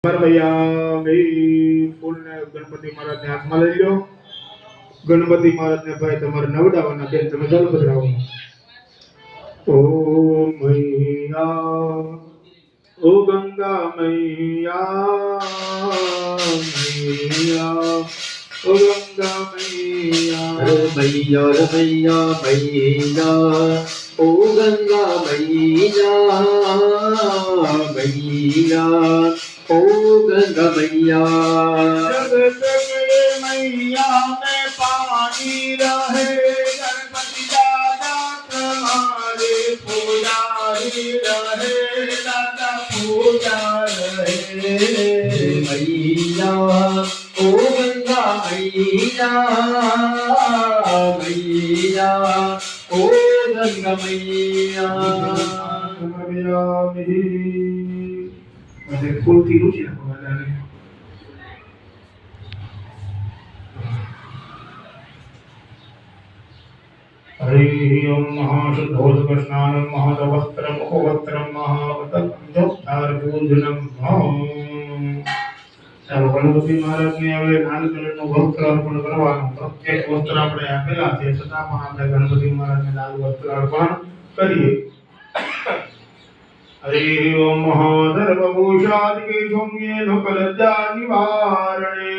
ભૈયા ફૂલને ગણપતિ મહારાજને હાથમાં લઈ લો. ગણપતિ મહારાજને ભાઈ તમારે નવડાવવાના બેન તમે જલ પધરાવો. ઓ મૈયા ઓ ગંગા મૈયા મૈયા ઓ ગંગા મૈયા મૈયા મૈયા મૈયા ઓ ગંગા મૈયા મૈયા ओ गंगा मैया जगत के मैया में पानी रहे गणपति दादा तुम्हारे पुजारी रहे दादा पूजा रहे मैया ओ गंगा मैया मैया ओ गंगा मैया અને ફૂલથી રૂચી રાખો બધાને. હરિ ઓમ મહાશુદ્ધોદક સ્નાનમ મહાદવસ્ત્રમ મુખવસ્ત્રમ મહાવતર્જોત્થાર્જુનમ ચાલો ગણપતિ મહારાજને હવે લાલ કલરનું વસ્ત્ર અર્પણ કરવાનું. પ્રત્યેક વસ્ત્ર આપણે આપેલા છે છતાં પણ આપણે ગણપતિ મહારાજને લાલ વસ્ત્ર અર્પણ કરીએ. हरि ओम महाधर्मभूषादिके सौम्ये लोकलज्जा निवारणे